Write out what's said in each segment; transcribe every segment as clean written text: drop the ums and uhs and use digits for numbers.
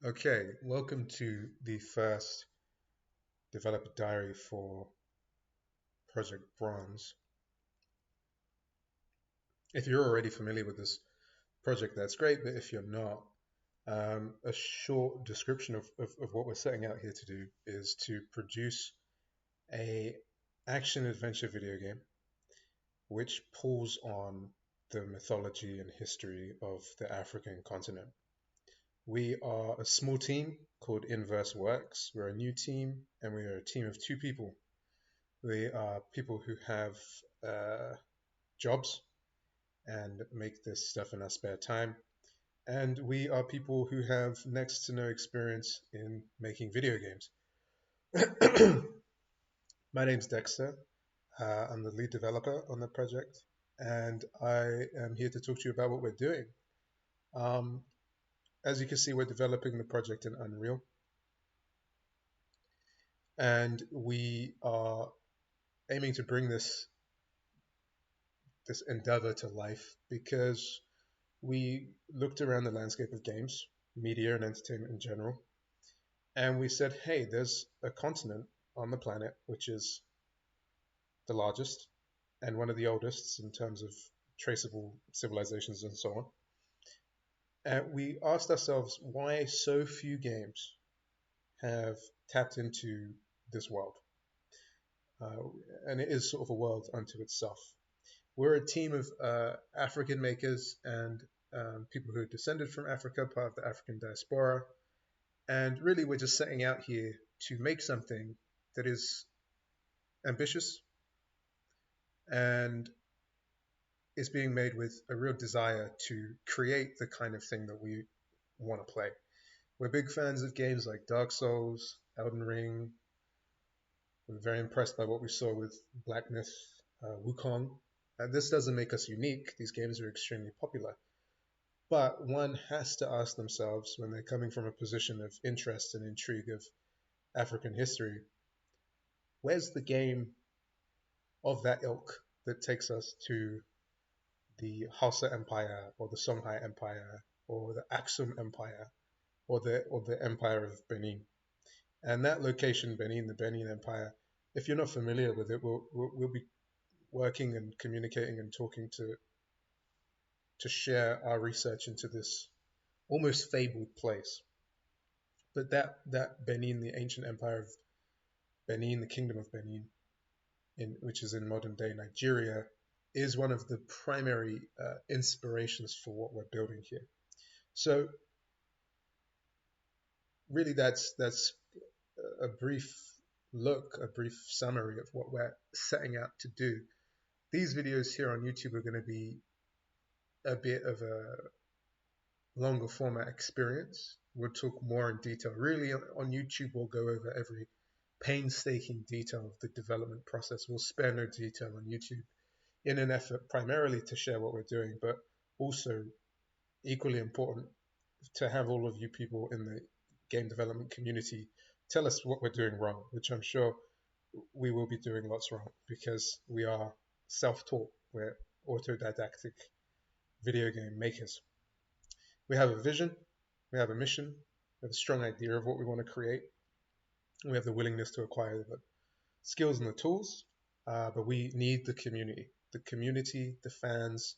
Okay, welcome to the first developer diary for Project Bronze. If you're already familiar with this project, that's great, but if you're not, a short description of what we're setting out here to do is to produce a action adventure video game which pulls on the mythology and history of the African continent. We are a small team called Inverse Works. We're a new team, and we are a team of two people. We are people who have jobs and make this stuff in our spare time. And we are people who have next to no experience in making video games. My name's Dexter. I'm the lead developer on the project, and I am here to talk to you about what we're doing. Um, as you can see, we're developing the project in Unreal, and we are aiming to bring this endeavor to life because we looked around the landscape of games, media, and entertainment in general, and we said, hey, there's a continent on the planet which is the largest and one of the oldest in terms of traceable civilizations and so on. And we asked ourselves why so few games have tapped into this world. Uh, and it is sort of a world unto itself. We're a team of African makers and people who are descended from Africa, part of the African diaspora. And really, we're just setting out here to make something that is ambitious and is being made with a real desire to create the kind of thing that we want to play. We're big fans of games like Dark Souls, Elden Ring. We're very impressed by what we saw with Black Myth, Wukong. And this doesn't make us unique. These games are extremely popular. But one has to ask themselves when they're coming from a position of interest and intrigue of African history, where's the game of that ilk that takes us to the Hausa Empire or the Songhai Empire or the Aksum Empire or the Empire of Benin? And that location, Benin, the Benin Empire, if you're not familiar with it, we'll be working and communicating and talking to share our research into this almost fabled place. But that Benin, the ancient empire of Benin, the kingdom of Benin, which is in modern day Nigeria, is one of the primary inspirations for what we're building here. So really, that's a brief look, a brief summary of what we're setting out to do. These videos here on YouTube are going to be a bit of a longer format experience. We'll talk more in detail. Really, on YouTube, we'll go over every painstaking detail of the development process. We'll spare no detail on YouTube in an effort primarily to share what we're doing, but also equally important to have all of you people in the game development community tell us what we're doing wrong, which I'm sure we will be doing lots wrong because we are self-taught. We're autodidactic video game makers. We have a vision, we have a mission, we have a strong idea of what we want to create, and we have the willingness to acquire the skills and the tools, but we need the community. The community, the fans,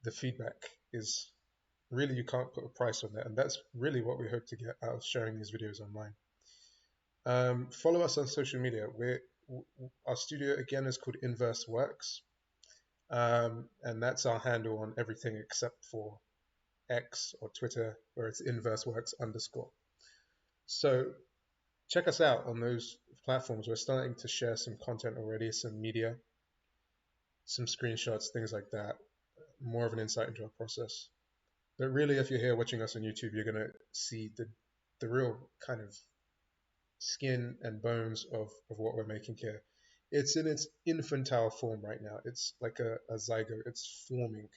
the feedback is really, you can't put a price on that, and that's really what we hope to get out of sharing these videos online. Follow us on social media. Our studio again is called Inverse Works, and that's our handle on everything except for X or Twitter, where it's Inverse Works _. So check us out on those platforms. We're starting to share some content already, some media, some screenshots, things like that, more of an insight into our process. But really, if you're here watching us on YouTube, you're going to see the real kind of skin and bones of what we're making here. It's in its infantile form right now. It's like a zygote. It's forming.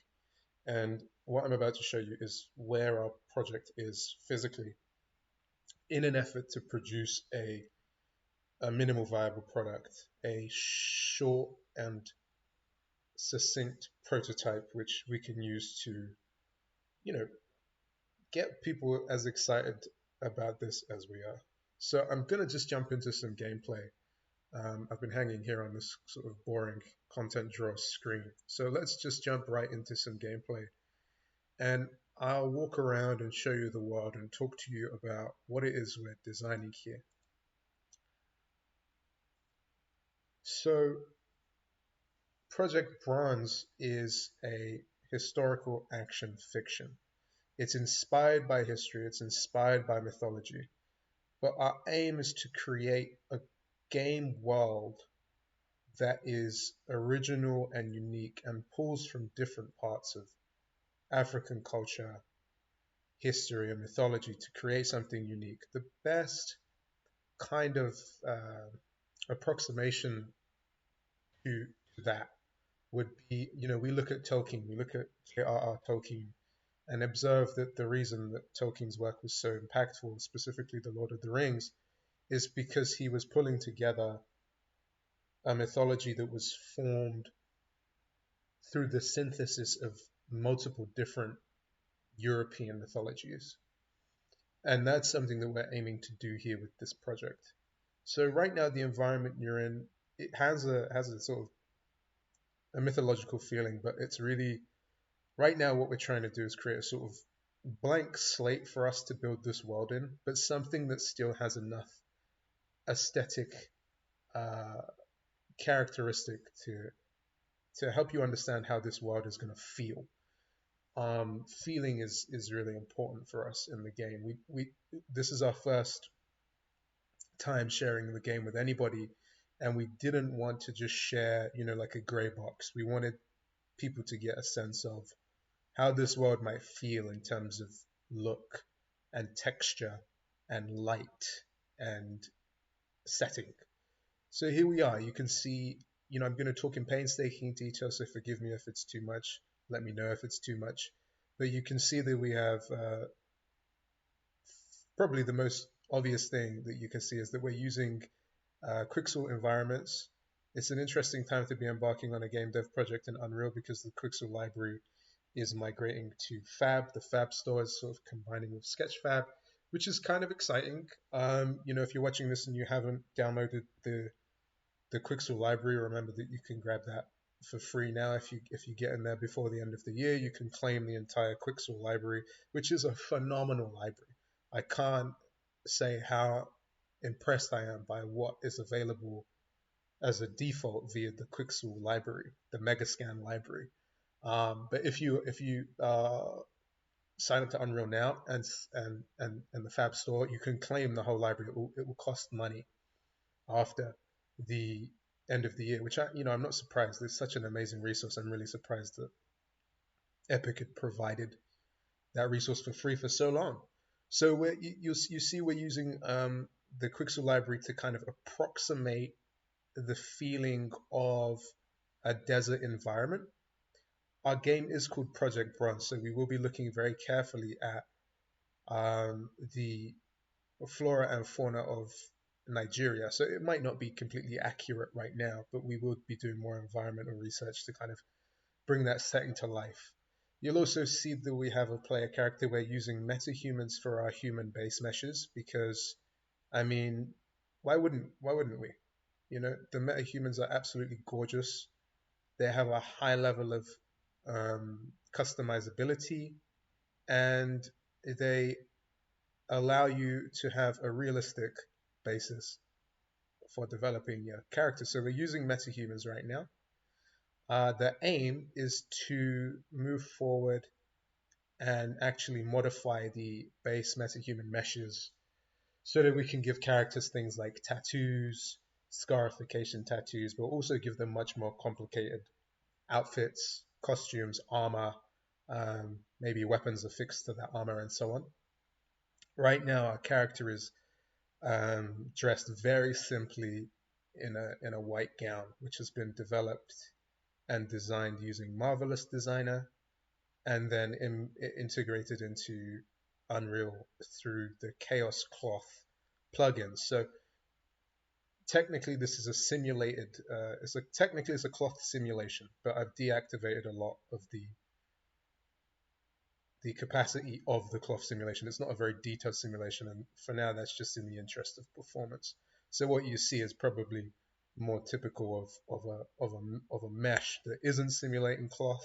And what I'm about to show you is where our project is physically in an effort to produce a minimal viable product, a short and succinct prototype which we can use to, get people as excited about this as we are. So I'm going to just jump into some gameplay. I've been hanging here on this sort of boring content draw screen. So let's just jump right into some gameplay. And I'll walk around and show you the world and talk to you about what it is we're designing here. So Project Bronze is a historical action fiction. It's inspired by history, it's inspired by mythology, but our aim is to create a game world that is original and unique and pulls from different parts of African culture, history, and mythology to create something unique. The best kind of approximation to that would be, we look at Tolkien, we look at J.R.R. Tolkien, and observe that the reason that Tolkien's work was so impactful, specifically The Lord of the Rings, is because he was pulling together a mythology that was formed through the synthesis of multiple different European mythologies. And that's something that we're aiming to do here with this project. So right now, the environment you're in, it has a sort of a mythological feeling, but it's really, right now what we're trying to do is create a sort of blank slate for us to build this world in, but something that still has enough aesthetic uh, characteristic to help you understand how this world is going to feel. Feeling is really important for us in the game. We this is our first time sharing the game with anybody, and we didn't want to just share, like a gray box. We wanted people to get a sense of how this world might feel in terms of look and texture and light and setting. So here we are. You can see, I'm going to talk in painstaking detail, so forgive me if it's too much. Let me know if it's too much. But you can see that we have probably the most obvious thing that you can see is that we're using Quixel environments. It's an interesting time to be embarking on a game dev project in Unreal because the Quixel library is migrating to Fab. The Fab store is sort of combining with Sketchfab, which is kind of exciting. If you're watching this and you haven't downloaded the Quixel library, remember that you can grab that for free now. If you get in there before the end of the year, you can claim the entire Quixel library, which is a phenomenal library. I can't say how impressed I am by what is available as a default via the Quixel library, the Megascan library. But if you sign up to Unreal now and the Fab store, you can claim the whole library. It will cost money after the end of the year, which I'm not surprised. It's such an amazing resource. I'm really surprised that Epic had provided that resource for free for so long. So you see we're using the Quixel library to kind of approximate the feeling of a desert environment. Our game is called Project Bronze, so we will be looking very carefully at the flora and fauna of Nigeria. So it might not be completely accurate right now, but we will be doing more environmental research to kind of bring that setting to life. You'll also see that we have a player character. We're using MetaHumans for our human base meshes because, I mean, why wouldn't we? The MetaHumans are absolutely gorgeous. They have a high level of customizability, and they allow you to have a realistic basis for developing your character. So we're using MetaHumans right now. The aim is to move forward and actually modify the base MetaHuman meshes so that we can give characters things like tattoos, scarification tattoos, but also give them much more complicated outfits, costumes, armor, maybe weapons affixed to that armor, and so on. Right now, our character is dressed very simply in a white gown, which has been developed and designed using Marvelous Designer, and then integrated into Unreal through the Chaos Cloth plugin. So technically, this is a simulated. Technically it's a cloth simulation, but I've deactivated a lot of the the capacity of the cloth simulation. It's not a very detailed simulation, and for now that's just in the interest of performance. So what you see is probably more typical of a mesh that isn't simulating cloth,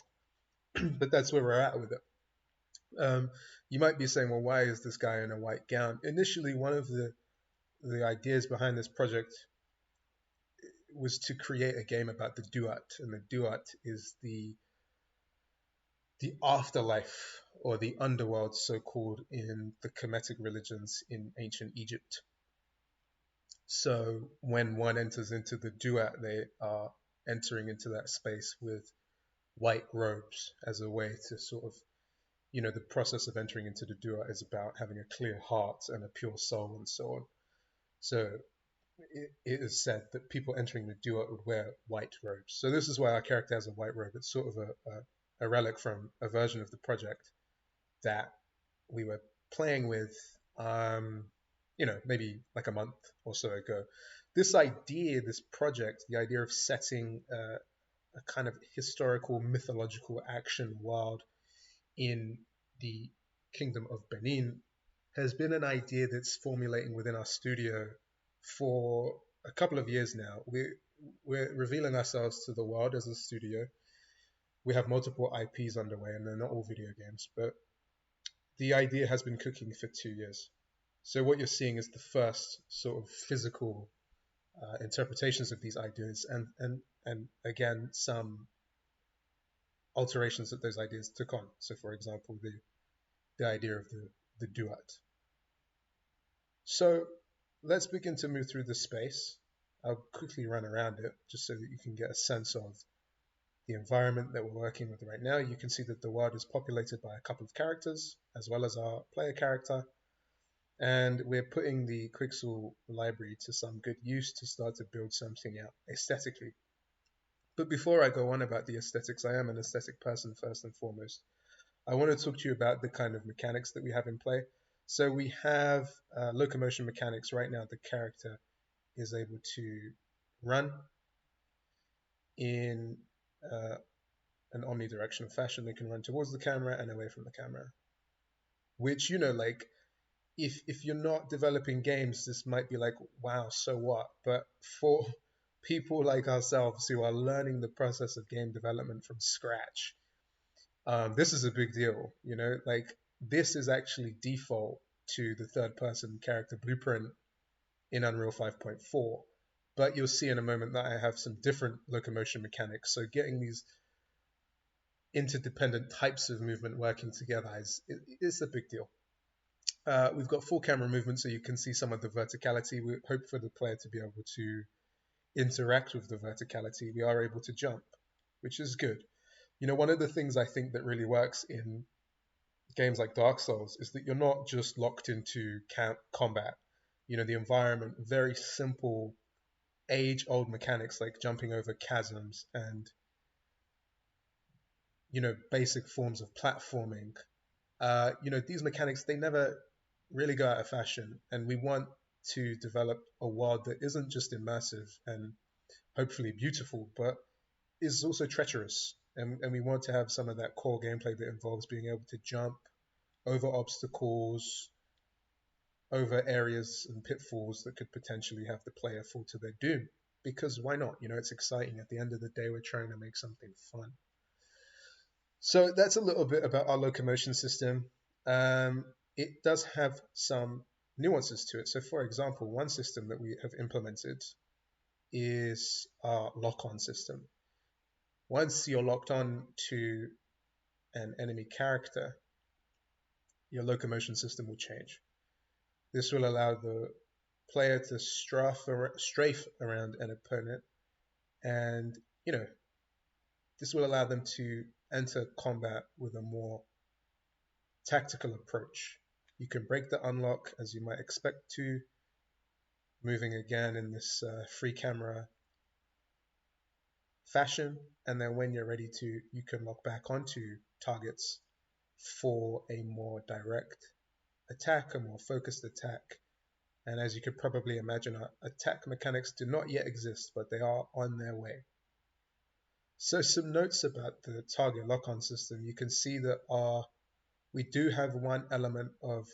but that's where we're at with it. You might be saying, well, why is this guy in a white gown? Initially, one of the ideas behind this project was to create a game about the Duat, and the Duat is the afterlife or the underworld, so called, in the Kemetic religions in ancient Egypt. So when one enters into the Duat, they are entering into that space with white robes as a way to sort of, the process of entering into the Duat is about having a clear heart and a pure soul and so on. So it is said that people entering the Duat would wear white robes. So this is why our character has a white robe. It's sort of a relic from a version of the project that we were playing with, maybe like a month or so ago. This idea, this project, the idea of setting a kind of historical, mythological action world in the Kingdom of Benin has been an idea that's formulating within our studio for a couple of years now. We're revealing ourselves to the world as a studio. We have multiple IPs underway, and they're not all video games, but the idea has been cooking for 2 years. So what you're seeing is the first sort of physical interpretations of these ideas, and again some alterations that those ideas took on. So, for example, the idea of the Duat. So let's begin to move through the space. I'll quickly run around it just so that you can get a sense of the environment that we're working with right now. You can see that the world is populated by a couple of characters, as well as our player character. And we're putting the Quixel library to some good use to start to build something out aesthetically. But before I go on about the aesthetics, I am an aesthetic person first and foremost. I want to talk to you about the kind of mechanics that we have in play. So we have locomotion mechanics right now. The character is able to run in an omnidirectional fashion. They can run towards the camera and away from the camera, which, like, if you're not developing games, this might be like, wow, so what? But for people like ourselves who are learning the process of game development from scratch, this is a big deal. Like, this is actually default to the third person character blueprint in Unreal 5.4. But you'll see in a moment that I have some different locomotion mechanics. So getting these interdependent types of movement working together is a big deal. We've got full camera movement, so you can see some of the verticality. We hope for the player to be able to interact with the verticality. We are able to jump, which is good. One of the things I think that really works in games like Dark Souls is that you're not just locked into combat. The environment, very simple, age-old mechanics like jumping over chasms and, basic forms of platforming. These mechanics, they never really go out of fashion, and we want to develop a world that isn't just immersive and hopefully beautiful, but is also treacherous. And we want to have some of that core gameplay that involves being able to jump over obstacles, over areas and pitfalls that could potentially have the player fall to their doom. Because why not? It's exciting. At the end of the day, we're trying to make something fun. So that's a little bit about our locomotion system. It does have some nuances to it. So, for example, one system that we have implemented is our lock-on system. Once you're locked on to an enemy character, your locomotion system will change. This will allow the player to strafe around an opponent, and this will allow them to enter combat with a more tactical approach. You can break the unlock as you might expect to, moving again in this free camera fashion, and then when you're ready to, you can lock back onto targets for a more direct attack, a more focused attack. And as you could probably imagine, our attack mechanics do not yet exist, but they are on their way. So some notes about the target lock-on system. You can see that our We do have one element of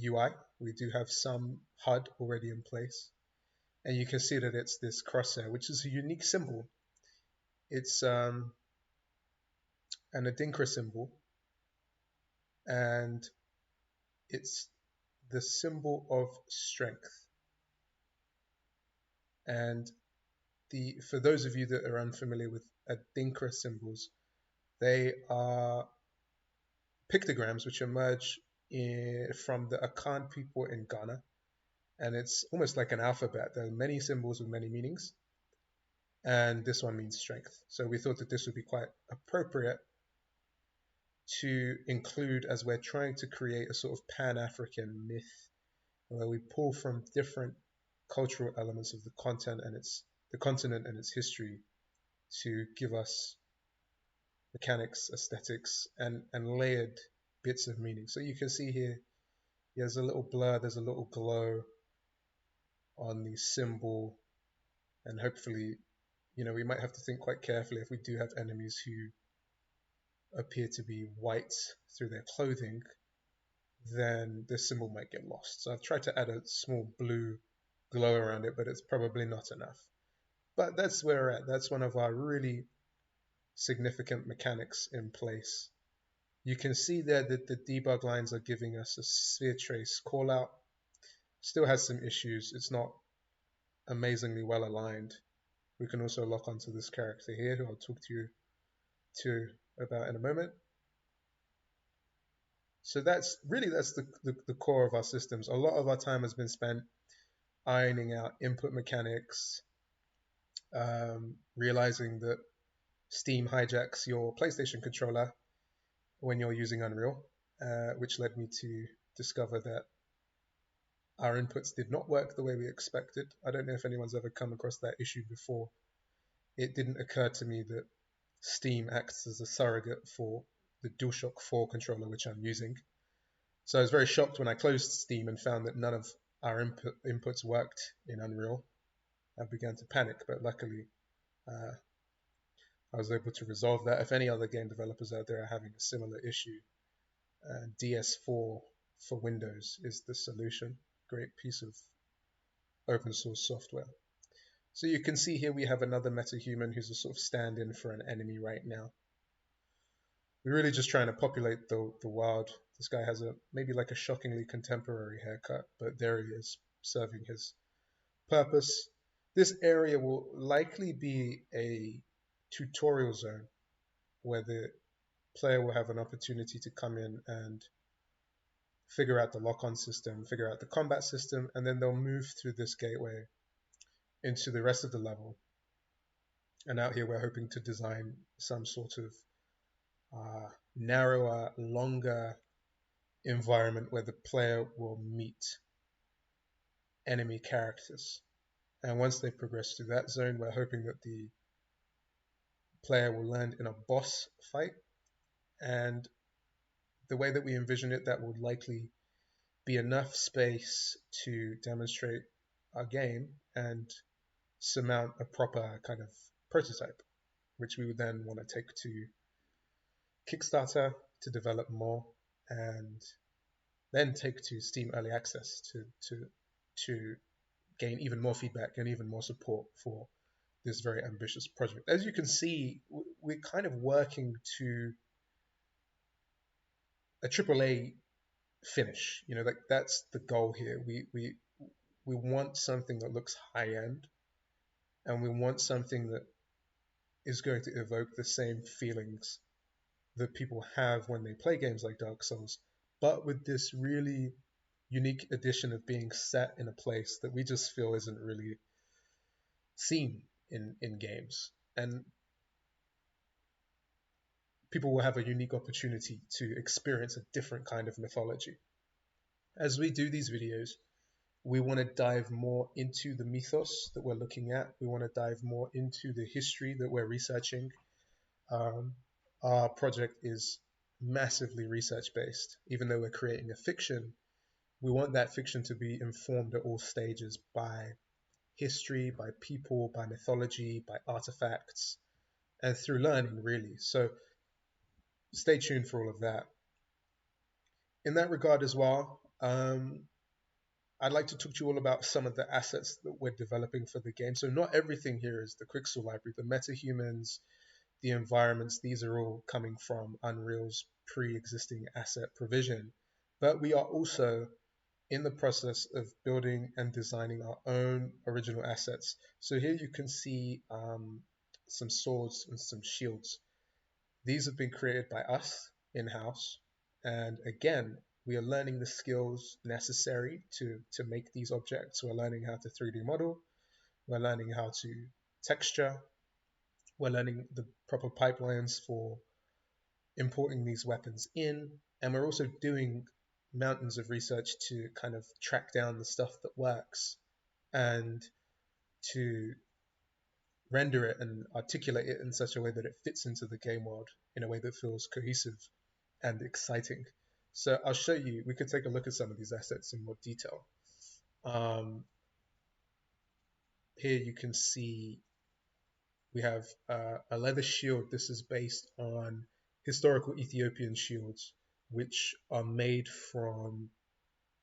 UI. We do have some HUD already in place. And you can see that it's this crosshair, which is a unique symbol. It's an Adinkra symbol, and it's the symbol of strength. And for those of you that are unfamiliar with Adinkra symbols, they are pictograms which emerge from the Akan people in Ghana. And it's almost like an alphabet. There are many symbols with many meanings. And this one means strength. So we thought that this would be quite appropriate to include as we're trying to create a sort of Pan-African myth where we pull from different cultural elements of the continent and its history to give us mechanics, aesthetics, and layered bits of meaning. So you can see here, there's a little blur, there's a little glow on the symbol, and hopefully, we might have to think quite carefully if we do have enemies who appear to be white through their clothing, then this symbol might get lost. So I've tried to add a small blue glow around it, but it's probably not enough. But that's where we're at. That's one of our really significant mechanics in place. You can see there that the debug lines are giving us a sphere trace callout. Still has some issues. It's not amazingly well aligned. We can also lock onto this character here, who I'll talk to you about in a moment. So that's the core of our systems. A lot of our time has been spent ironing out input mechanics, realizing that Steam hijacks your PlayStation controller when you're using Unreal, which led me to discover that our inputs did not work the way we expected. I don't know if anyone's ever come across that issue before. It didn't occur to me that Steam acts as a surrogate for the DualShock 4 controller, which I'm using. So I was very shocked when I closed Steam and found that none of our inputs worked in Unreal. I began to panic, but luckily I was able to resolve that. If any other game developers out there are having a similar issue, DS4 for Windows is the solution. Great piece of open source software. So you can see here we have another MetaHuman who's a sort of stand-in for an enemy right now. We're really just trying to populate the world. This guy has maybe like a shockingly contemporary haircut, but there he is, serving his purpose. This area will likely be a tutorial zone where the player will have an opportunity to come in and figure out the lock-on system, figure out the combat system, and then they'll move through this gateway into the rest of the level. And out here we're hoping to design some sort of narrower, longer environment where the player will meet enemy characters. And once they progress through that zone, we're hoping that the player will land in a boss fight. And the way that we envision it, that would likely be enough space to demonstrate our game and surmount a proper kind of prototype, which we would then want to take to Kickstarter to develop more, and then take to Steam Early Access to gain even more feedback and even more support for this very ambitious project. As you can see, we're kind of working to a AAA finish. Like that's the goal here. We want something that looks high end, and we want something that is going to evoke the same feelings that people have when they play games like Dark Souls, but with this really unique addition of being set in a place that we just feel isn't really seen in games. And people will have a unique opportunity to experience a different kind of mythology. As we do these videos, we want to dive more into the mythos that we're looking at. We want to dive more into the history that we're researching. Our project is massively research-based. Even though we're creating a fiction, we want that fiction to be informed at all stages by history, by people, by mythology, by artifacts, and through learning, really. So stay tuned for all of that. in that regard as well, I'd like to talk to you all about some of the assets that we're developing for the game. So not everything here is the Quixel library. The MetaHumans, the environments, these are all coming from Unreal's pre-existing asset provision. But we are also in the process of building and designing our own original assets. So here you can see some swords and some shields. These have been created by us in-house. And again, we are learning the skills necessary to make these objects. We're learning how to 3D model. We're learning how to texture. We're learning the proper pipelines for importing these weapons in. And we're also doing mountains of research to kind of track down the stuff that works and to render it and articulate it in such a way that it fits into the game world in a way that feels cohesive and exciting. So I'll show you, we could take a look at some of these assets in more detail. Here you can see we have a leather shield. This is based on historical Ethiopian shields, which are made from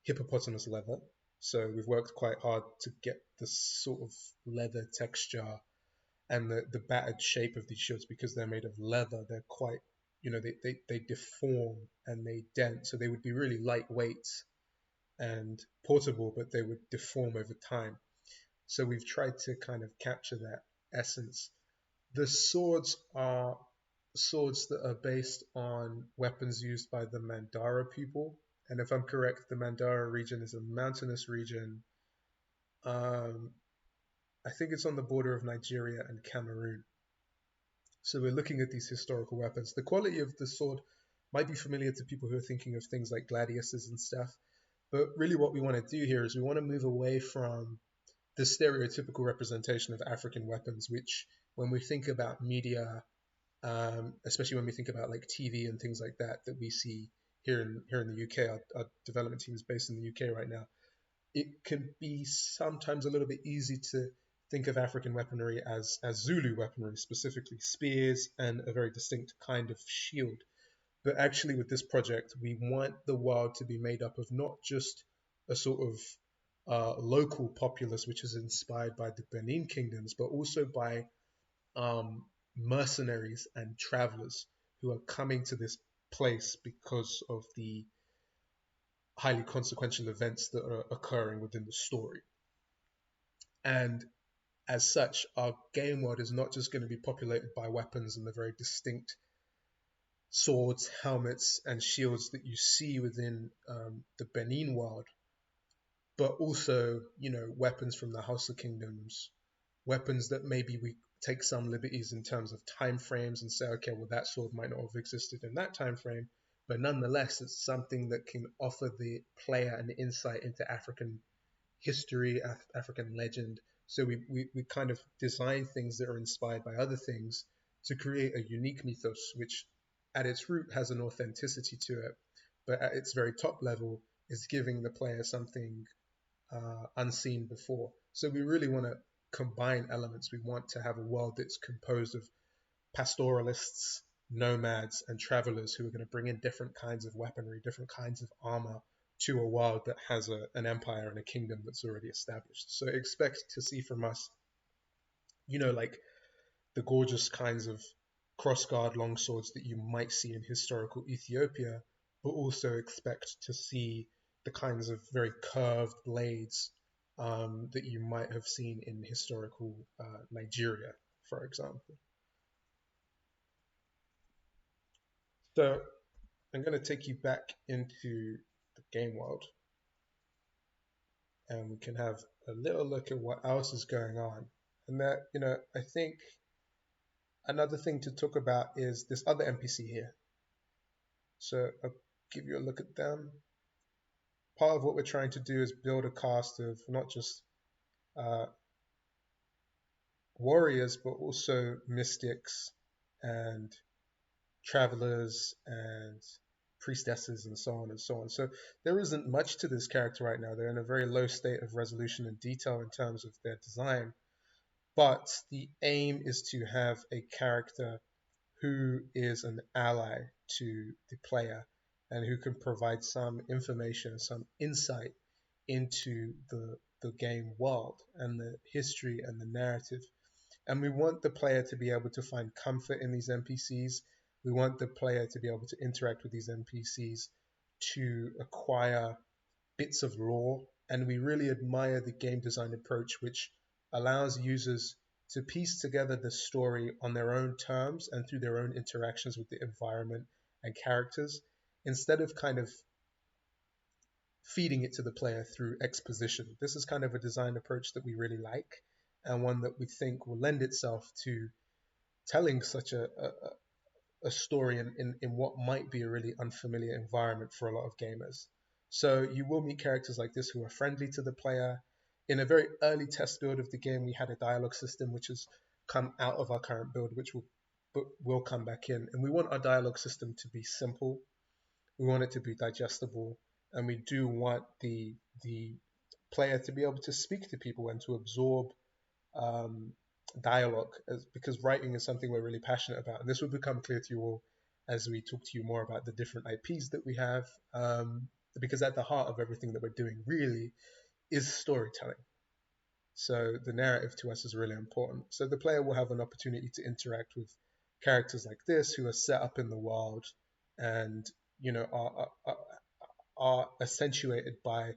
hippopotamus leather. So we've worked quite hard to get the sort of leather texture and the battered shape of these shields. Because they're made of leather, they're quite, they deform and they dent. So they would be really lightweight and portable, but they would deform over time. So we've tried to kind of capture that essence. The swords are swords that are based on weapons used by the Mandara people. And if I'm correct, the Mandara region is a mountainous region. I think it's on the border of Nigeria and Cameroon. So we're looking at these historical weapons. The quality of the sword might be familiar to people who are thinking of things like gladiuses and stuff. But really what we want to do here is we want to move away from the stereotypical representation of African weapons, which when we think about media, especially when we think about like TV and things like that, that we see here in the UK, our development team is based in the UK right now. It can be sometimes a little bit easy to think of African weaponry as Zulu weaponry, specifically spears and a very distinct kind of shield. But actually with this project, we want the world to be made up of not just a sort of local populace, which is inspired by the Benin kingdoms, but also by mercenaries and travelers who are coming to this place because of the highly consequential events that are occurring within the story. And as such, our game world is not just going to be populated by weapons and the very distinct swords, helmets, and shields that you see within the Benin world, but also, weapons from the Hausa kingdoms, weapons that maybe we take some liberties in terms of time frames and say, okay, well, that sword might not have existed in that time frame, but nonetheless, it's something that can offer the player an insight into African history, African legend. So we kind of design things that are inspired by other things to create a unique mythos, which at its root has an authenticity to it, but at its very top level is giving the player something unseen before. So we really want to combine elements. We want to have a world that's composed of pastoralists, nomads, and travelers who are going to bring in different kinds of weaponry, different kinds of armor to a world that has an empire and a kingdom that's already established. So expect to see from us, like the gorgeous kinds of crossguard longswords that you might see in historical Ethiopia, but also expect to see the kinds of very curved blades that you might have seen in historical Nigeria, for example. So I'm going to take you back into the game world, and we can have a little look at what else is going on. And that, I think another thing to talk about is this other NPC here. So I'll give you a look at them. Part of what we're trying to do is build a cast of not just warriors, but also mystics and travelers and priestesses and so on and so on. So there isn't much to this character right now. They're in a very low state of resolution and detail in terms of their design. But the aim is to have a character who is an ally to the player and who can provide some information, some insight into the game world and the history and the narrative. And we want the player to be able to find comfort in these NPCs. We want the player to be able to interact with these NPCs to acquire bits of lore. And we really admire the game design approach, which allows users to piece together the story on their own terms and through their own interactions with the environment and characters, instead of kind of feeding it to the player through exposition. This is kind of a design approach that we really like, and one that we think will lend itself to telling such a story in what might be a really unfamiliar environment for a lot of gamers. So you will meet characters like this who are friendly to the player. In a very early test build of the game, we had a dialogue system which has come out of our current build, which will come back in. And we want our dialogue system to be simple. We want it to be digestible, and we do want the player to be able to speak to people and to absorb um, dialogue, because writing is something we're really passionate about. And this will become clear to you all as we talk to you more about the different IPs that we have, because at the heart of everything that we're doing really is storytelling. So the narrative to us is really important. So the player will have an opportunity to interact with characters like this who are set up in the world and are accentuated by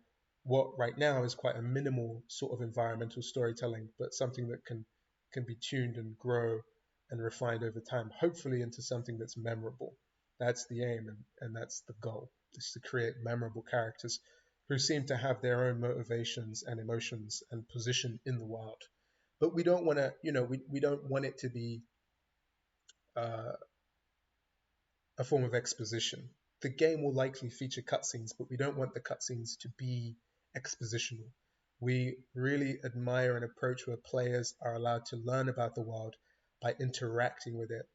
what right now is quite a minimal sort of environmental storytelling, but something that can be tuned and grow and refined over time, hopefully into something that's memorable. That's the aim, and that's the goal, is to create memorable characters who seem to have their own motivations and emotions and position in the world. But we don't want to, we don't want it to be uh, a form of exposition. The game will likely feature cutscenes, but we don't want the cutscenes to be expositional. We really admire an approach where players are allowed to learn about the world by interacting with it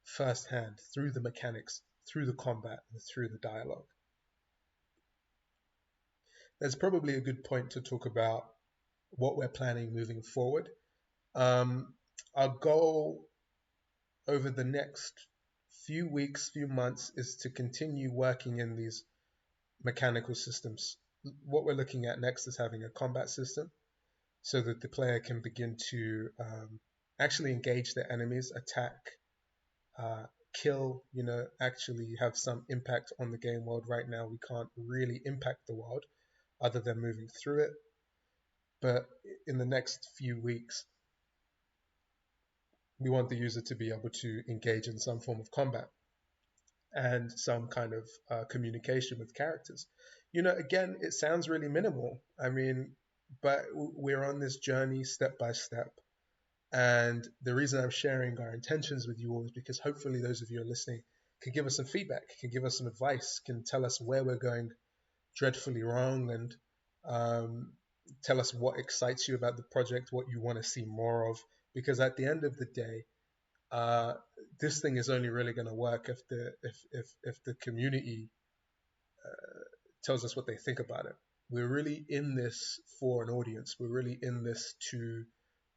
firsthand through the mechanics, through the combat, and through the dialogue. There's probably a good point to talk about what we're planning moving forward. Our goal over the next few weeks, few months, is to continue working in these mechanical systems. What we're looking at next is having a combat system so that the player can begin to actually engage their enemies, attack, kill, actually have some impact on the game world. Right now, we can't really impact the world other than moving through it. But in the next few weeks, we want the user to be able to engage in some form of combat and some kind of communication with characters. Again, it sounds really minimal. I mean, but we're on this journey step by step. And the reason I'm sharing our intentions with you all is because hopefully those of you who are listening can give us some feedback, can give us some advice, can tell us where we're going dreadfully wrong, and tell us what excites you about the project, what you want to see more of. Because at the end of the day, this thing is only really going to work if the community tells us what they think about it. We're really in this for an audience. We're really in this to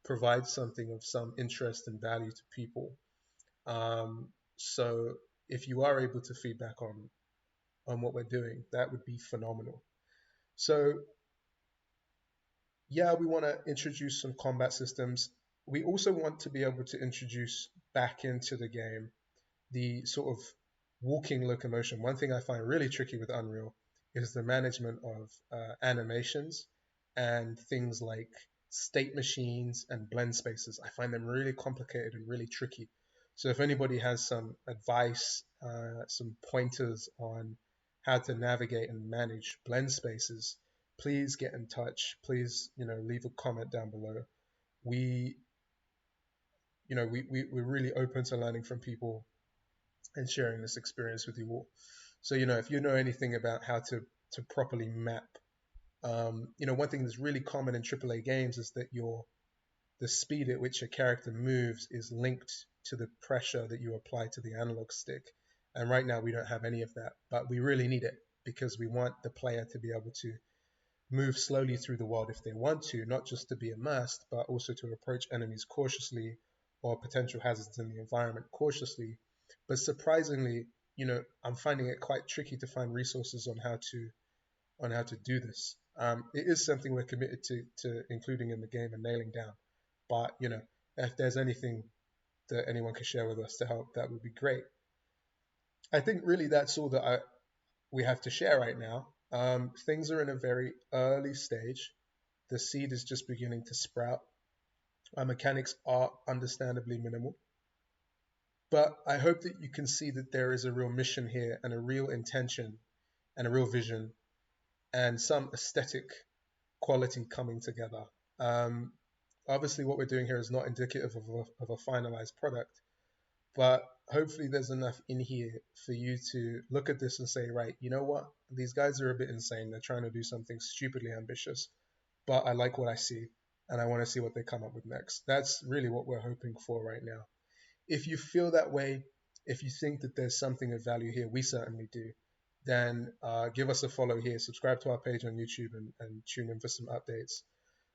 provide something of some interest and value to people. So if you are able to feedback on what we're doing, that would be phenomenal. So yeah, we want to introduce some combat systems. We also want to be able to introduce back into the game the sort of walking locomotion. One thing I find really tricky with Unreal is the management of animations and things like state machines and blend spaces. I find them really complicated and really tricky. So if anybody has some advice, some pointers on how to navigate and manage blend spaces, please get in touch. Please, leave a comment down below. We're really open to learning from people and sharing this experience with you all. So, if you know anything about how to properly map, one thing that's really common in AAA games is that the speed at which a character moves is linked to the pressure that you apply to the analog stick. And right now we don't have any of that, but we really need it because we want the player to be able to move slowly through the world if they want to, not just to be immersed, but also to approach enemies cautiously or potential hazards in the environment cautiously. But surprisingly, I'm finding it quite tricky to find resources on how to do this. It is something we're committed to including in the game and nailing down. But if there's anything that anyone can share with us to help, that would be great. I think really that's all that we have to share right now. Things are in a very early stage. The seed is just beginning to sprout. Our mechanics are understandably minimal. But I hope that you can see that there is a real mission here and a real intention and a real vision and some aesthetic quality coming together. Obviously, what we're doing here is not indicative of a finalized product, but hopefully there's enough in here for you to look at this and say, right, you know what? These guys are a bit insane. They're trying to do something stupidly ambitious, but I like what I see and I want to see what they come up with next. That's really what we're hoping for right now. If you feel that way, if you think that there's something of value here, we certainly do, then give us a follow here, subscribe to our page on YouTube and tune in for some updates.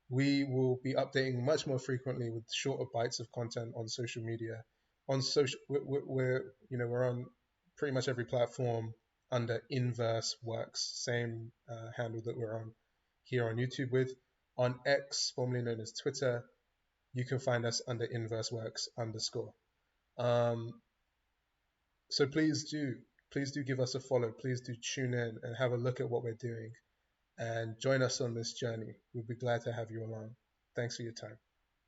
We will be updating much more frequently with shorter bites of content on social media. On social, we're on pretty much every platform under Inverse Works, same handle that we're on here on YouTube with. On X, formerly known as Twitter, you can find us under Inverse Works _. So please do give us a follow. Please do tune in and have a look at what we're doing and join us on this journey. We'd be glad to have you along. Thanks for your time.